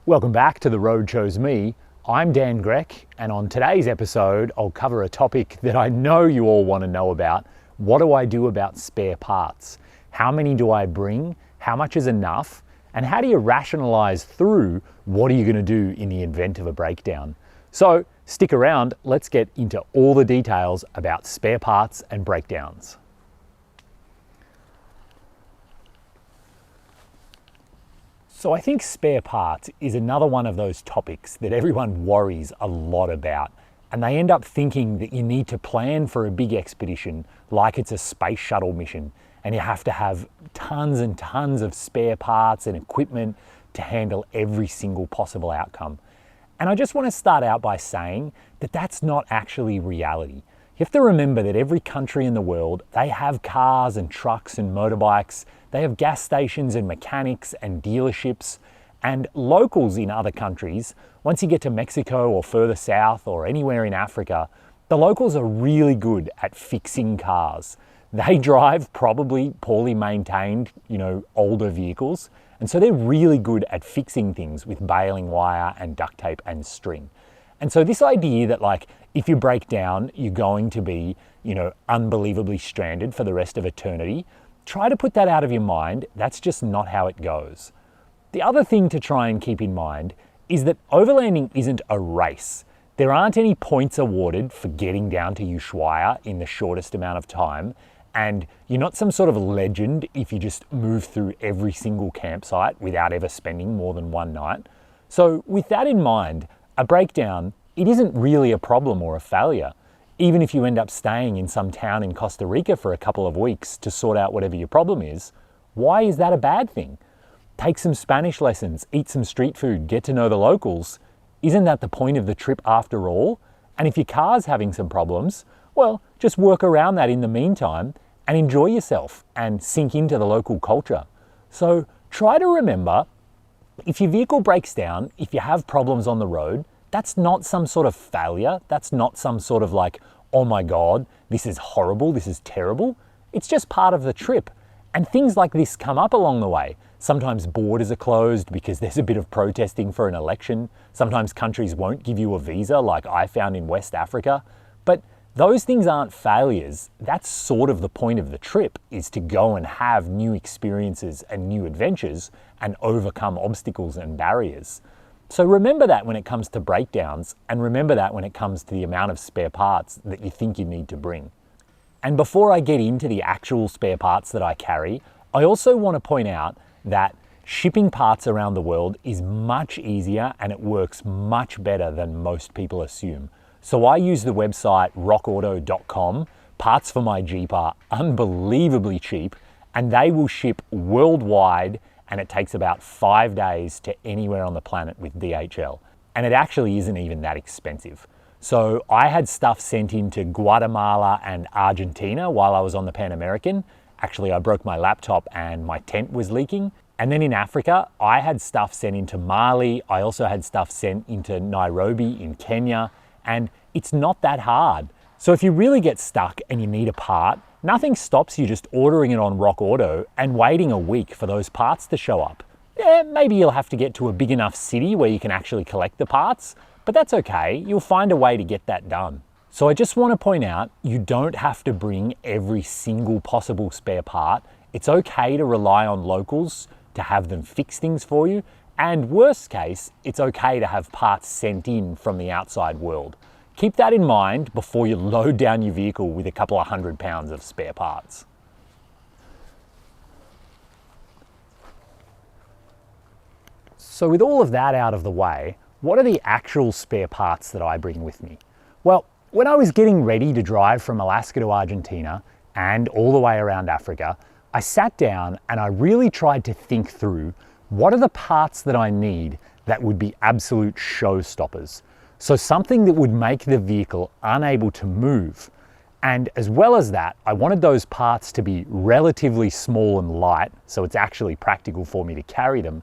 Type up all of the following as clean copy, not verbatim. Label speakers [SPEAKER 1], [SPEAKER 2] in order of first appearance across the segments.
[SPEAKER 1] Welcome back to The Road Chose Me. I'm Dan Grech, and on today's episode, I'll cover a topic that I know you all want to know about. What do I do about spare parts? How many do I bring? How much is enough? And how do you rationalize through what are you going to do in the event of a breakdown? So stick around, let's get into all the details about spare parts and breakdowns. So I think spare parts is another one of those topics that everyone worries a lot about, and they end up thinking that you need to plan for a big expedition like it's a space shuttle mission, and you have to have tons and tons of spare parts and equipment to handle every single possible outcome. And I just want to start out by saying that that's not actually reality. You have to remember that every country in the world, they have cars and trucks and motorbikes, they have gas stations and mechanics and dealerships, and locals in other countries, once you get to Mexico or further south or anywhere in Africa, the locals are really good at fixing cars. They drive probably poorly maintained, older vehicles, and so they're really good at fixing things with baling wire and duct tape and string. And so this idea that if you break down, you're going to be, unbelievably stranded for the rest of eternity, try to put that out of your mind. That's just not how it goes. The other thing to try and keep in mind is that overlanding isn't a race. There aren't any points awarded for getting down to Ushuaia in the shortest amount of time, and you're not some sort of legend if you just move through every single campsite without ever spending more than one night. So with that in mind, a breakdown, it isn't really a problem or a failure. Even if you end up staying in some town in Costa Rica for a couple of weeks to sort out whatever your problem is, why is that a bad thing? Take some Spanish lessons, eat some street food, get to know the locals. Isn't that the point of the trip after all? And if your car's having some problems, well, just work around that in the meantime and enjoy yourself and sink into the local culture. So try to remember, if your vehicle breaks down, if you have problems on the road, that's not some sort of failure. That's not some sort of oh my God, this is horrible, this is terrible. It's just part of the trip. And things like this come up along the way. Sometimes borders are closed because there's a bit of protesting for an election. Sometimes countries won't give you a visa like I found in West Africa. But those things aren't failures. That's sort of the point of the trip, is to go and have new experiences and new adventures and overcome obstacles and barriers. So remember that when it comes to breakdowns, and remember that when it comes to the amount of spare parts that you think you need to bring. And before I get into the actual spare parts that I carry, I also want to point out that shipping parts around the world is much easier and it works much better than most people assume. So I use the website rockauto.com. Parts for my Jeep are unbelievably cheap, and they will ship worldwide, and it takes about 5 days to anywhere on the planet with DHL. And it actually isn't even that expensive. So I had stuff sent into Guatemala and Argentina while I was on the Pan American. Actually, I broke my laptop and my tent was leaking. And then in Africa, I had stuff sent into Mali. I also had stuff sent into Nairobi in Kenya. And it's not that hard. So if you really get stuck and you need a part, nothing stops you just ordering it on Rock Auto and waiting a week for those parts to show up. Yeah, maybe you'll have to get to a big enough city where you can actually collect the parts, but that's okay. You'll find a way to get that done. So I just want to point out, you don't have to bring every single possible spare part. It's okay to rely on locals to have them fix things for you. And worst case, it's okay to have parts sent in from the outside world. Keep that in mind before you load down your vehicle with a couple of 100 pounds of spare parts. So with all of that out of the way, what are the actual spare parts that I bring with me? Well, when I was getting ready to drive from Alaska to Argentina and all the way around Africa, I sat down and I really tried to think through, what are the parts that I need that would be absolute showstoppers? So something that would make the vehicle unable to move. And as well as that, I wanted those parts to be relatively small and light, so it's actually practical for me to carry them.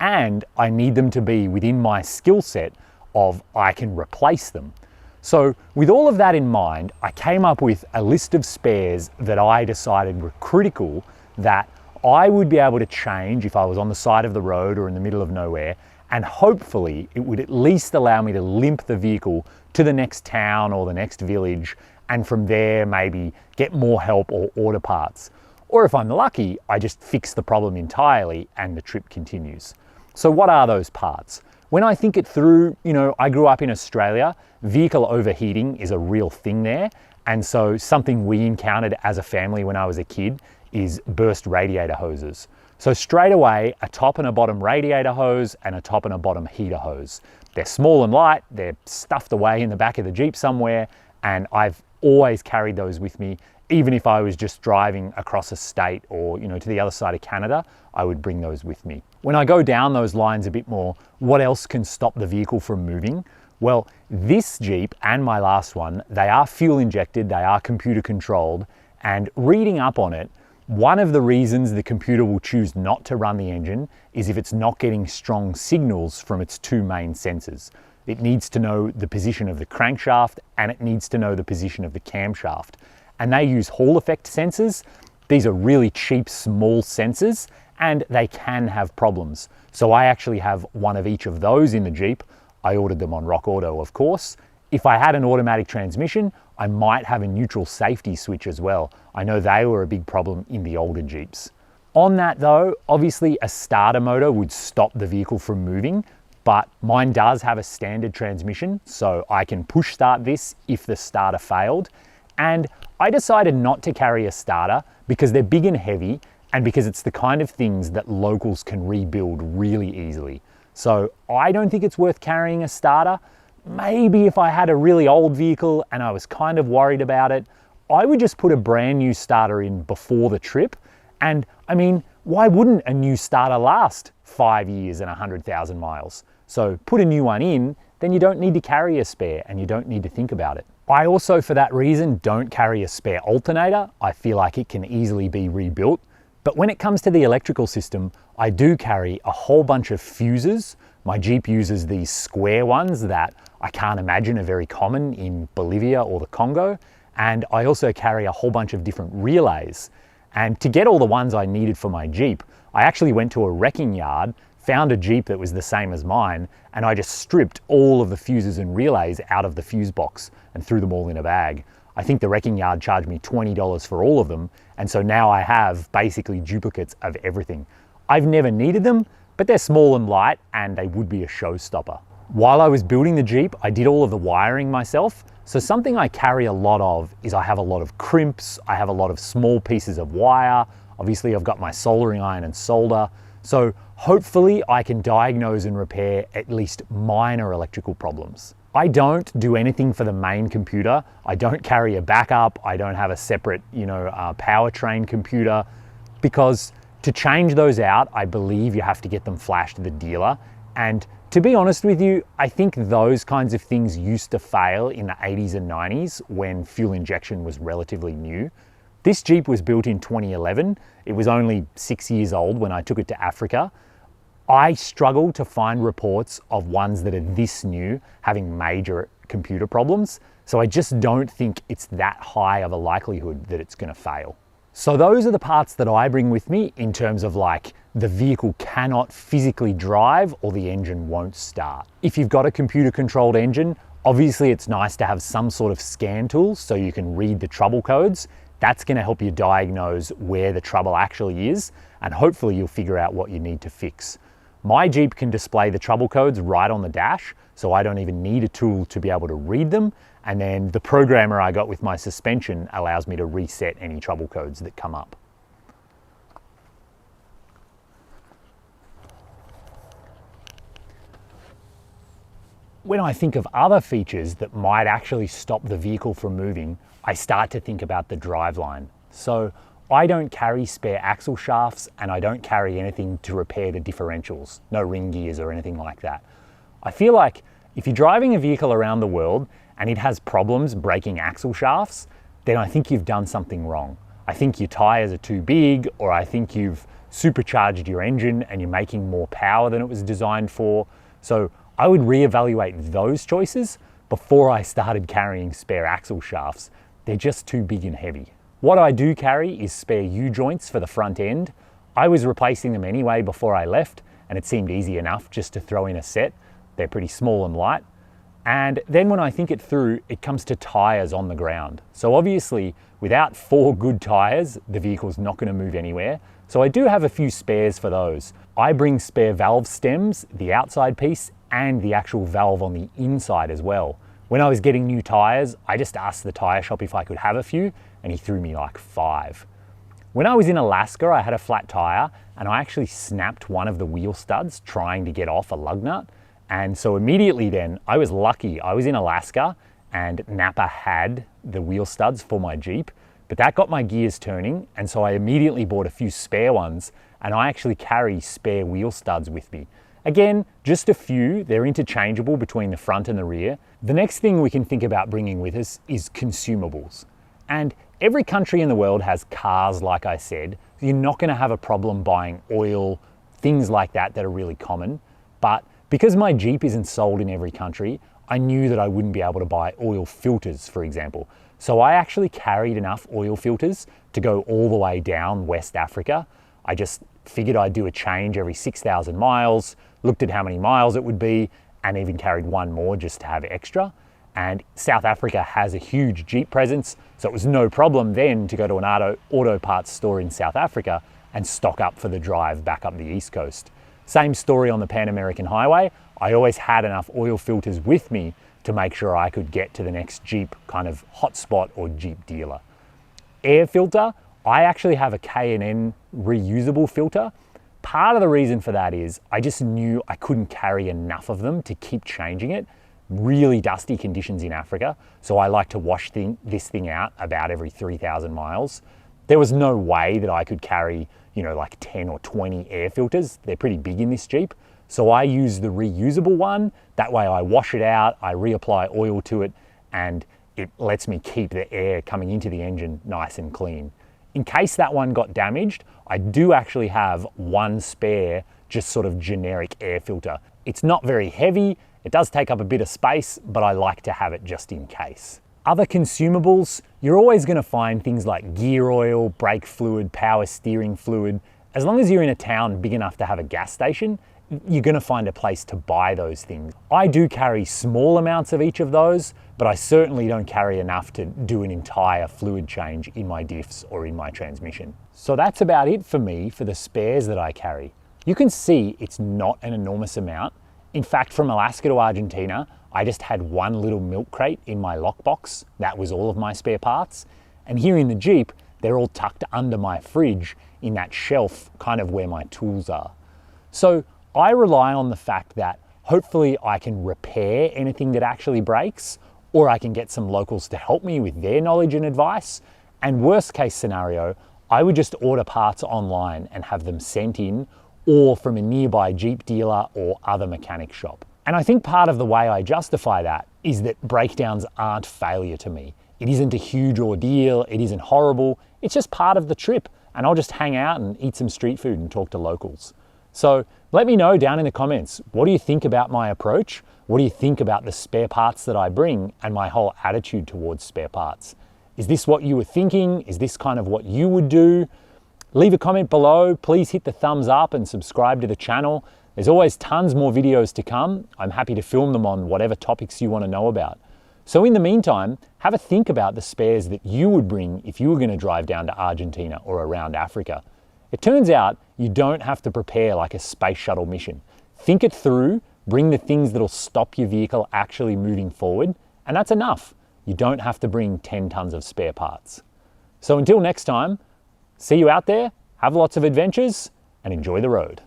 [SPEAKER 1] And I need them to be within my skill set of I can replace them. So with all of that in mind, I came up with a list of spares that I decided were critical, that I would be able to change if I was on the side of the road or in the middle of nowhere, and hopefully it would at least allow me to limp the vehicle to the next town or the next village, and from there maybe get more help or order parts. Or if I'm lucky, I just fix the problem entirely and the trip continues. So what are those parts? When I think it through, I grew up in Australia. Vehicle overheating is a real thing there. And so something we encountered as a family when I was a kid is burst radiator hoses. So straight away, a top and a bottom radiator hose and a top and a bottom heater hose. They're small and light, they're stuffed away in the back of the Jeep somewhere, and I've always carried those with me. Even if I was just driving across a state or, to the other side of Canada, I would bring those with me. When I go down those lines a bit more, what else can stop the vehicle from moving? Well, this Jeep and my last one, they are fuel injected, they are computer controlled, and reading up on it, one of the reasons the computer will choose not to run the engine is if it's not getting strong signals from its two main sensors. It needs to know the position of the crankshaft and it needs to know the position of the camshaft. And they use Hall effect sensors. These are really cheap, small sensors, and they can have problems. So I actually have one of each of those in the Jeep. I ordered them on Rock Auto, of course. If I had an automatic transmission, I might have a neutral safety switch as well. I know they were a big problem in the older Jeeps. On that though, obviously a starter motor would stop the vehicle from moving, but mine does have a standard transmission, so I can push start this if the starter failed. And I decided not to carry a starter because they're big and heavy, and because it's the kind of things that locals can rebuild really easily. So I don't think it's worth carrying a starter. Maybe if I had a really old vehicle and I was kind of worried about it, I would just put a brand new starter in before the trip. And I mean, why wouldn't a new starter last 5 years and 100,000 miles? So put a new one in, then you don't need to carry a spare and you don't need to think about it. I also, for that reason, don't carry a spare alternator. I feel like it can easily be rebuilt. But when it comes to the electrical system, I do carry a whole bunch of fuses. My Jeep uses these square ones that I can't imagine are very common in Bolivia or the Congo. And I also carry a whole bunch of different relays. And to get all the ones I needed for my Jeep, I actually went to a wrecking yard, found a Jeep that was the same as mine, and I just stripped all of the fuses and relays out of the fuse box and threw them all in a bag. I think the wrecking yard charged me $20 for all of them, and so now I have basically duplicates of everything. I've never needed them, but they're small and light and they would be a showstopper. While I was building the Jeep, I did all of the wiring myself. So something I carry a lot of is I have a lot of crimps, I have a lot of small pieces of wire. Obviously I've got my soldering iron and solder. So hopefully I can diagnose and repair at least minor electrical problems. I don't do anything for the main computer. I don't carry a backup. I don't have a separate, powertrain computer, because to change those out, I believe you have to get them flashed to the dealer. And to be honest with you, I think those kinds of things used to fail in the 80s and 90s when fuel injection was relatively new. This Jeep was built in 2011. It was only 6 years old when I took it to Africa. I struggle to find reports of ones that are this new having major computer problems. So I just don't think it's that high of a likelihood that it's going to fail. So those are the parts that I bring with me in terms of like the vehicle cannot physically drive or the engine won't start. If you've got a computer controlled engine, obviously it's nice to have some sort of scan tool so you can read the trouble codes. That's going to help you diagnose where the trouble actually is, and hopefully you'll figure out what you need to fix. My Jeep can display the trouble codes right on the dash, so I don't even need a tool to be able to read them. And then the programmer I got with my suspension allows me to reset any trouble codes that come up. When I think of other features that might actually stop the vehicle from moving, I start to think about the driveline. So I don't carry spare axle shafts and I don't carry anything to repair the differentials, no ring gears or anything like that. I feel like if you're driving a vehicle around the world and it has problems breaking axle shafts, then I think you've done something wrong. I think your tires are too big, or I think you've supercharged your engine and you're making more power than it was designed for. So I would reevaluate those choices before I started carrying spare axle shafts. They're just too big and heavy. What I do carry is spare U-joints for the front end. I was replacing them anyway before I left, and it seemed easy enough just to throw in a set. They're pretty small and light. And then when I think it through, it comes to tyres on the ground. So obviously, without 4 good tyres, the vehicle's not going to move anywhere. So I do have a few spares for those. I bring spare valve stems, the outside piece, and the actual valve on the inside as well. When I was getting new tyres, I just asked the tyre shop if I could have a few, and he threw me like 5. When I was in Alaska, I had a flat tyre, and I actually snapped one of the wheel studs trying to get off a lug nut. And so immediately then, I was lucky. I was in Alaska and Napa had the wheel studs for my Jeep, but that got my gears turning. And so I immediately bought a few spare ones, and I actually carry spare wheel studs with me. Again, just a few. They're interchangeable between the front and the rear. The next thing we can think about bringing with us is consumables. And every country in the world has cars, like I said. You're not going to have a problem buying oil, things like that are really common. But because my Jeep isn't sold in every country, I knew that I wouldn't be able to buy oil filters, for example. So I actually carried enough oil filters to go all the way down West Africa. I just figured I'd do a change every 6,000 miles, looked at how many miles it would be, and even carried one more just to have extra. And South Africa has a huge Jeep presence, so it was no problem then to go to an auto parts store in South Africa and stock up for the drive back up the East Coast. Same story on the Pan American Highway. I always had enough oil filters with me to make sure I could get to the next Jeep kind of hotspot or Jeep dealer. Air filter, I actually have a K&N reusable filter. Part of the reason for that is I just knew I couldn't carry enough of them to keep changing it. Really dusty conditions in Africa, so I like to wash this thing out about every 3,000 miles. There was no way that I could carry, like 10 or 20 air filters. They're pretty big in this Jeep. So I use the reusable one. That way I wash it out, I reapply oil to it, and it lets me keep the air coming into the engine nice and clean. In case that one got damaged, I do actually have one spare, just sort of generic air filter. It's not very heavy. It does take up a bit of space, but I like to have it just in case. Other consumables, you're always going to find things like gear oil, brake fluid, power steering fluid. As long as you're in a town big enough to have a gas station, you're going to find a place to buy those things. I do carry small amounts of each of those, but I certainly don't carry enough to do an entire fluid change in my diffs or in my transmission. So that's about it for me for the spares that I carry. You can see it's not an enormous amount. In fact, from Alaska to Argentina, I just had one little milk crate in my lockbox. That was all of my spare parts. And here in the Jeep, they're all tucked under my fridge in that shelf, kind of where my tools are. So I rely on the fact that hopefully I can repair anything that actually breaks, or I can get some locals to help me with their knowledge and advice. And worst case scenario, I would just order parts online and have them sent in, or from a nearby Jeep dealer or other mechanic shop. And I think part of the way I justify that is that breakdowns aren't failure to me. It isn't a huge ordeal, it isn't horrible, it's just part of the trip, and I'll just hang out and eat some street food and talk to locals. So let me know down in the comments, what do you think about my approach? What do you think about the spare parts that I bring and my whole attitude towards spare parts? Is this what you were thinking? Is this kind of what you would do? Leave a comment below, please hit the thumbs up and subscribe to the channel. There's always tons more videos to come. I'm happy to film them on whatever topics you want to know about. So in the meantime, have a think about the spares that you would bring if you were going to drive down to Argentina or around Africa. It turns out you don't have to prepare like a space shuttle mission. Think it through, bring the things that'll stop your vehicle actually moving forward, and that's enough. You don't have to bring 10 tons of spare parts. So until next time, see you out there, have lots of adventures, and enjoy the road.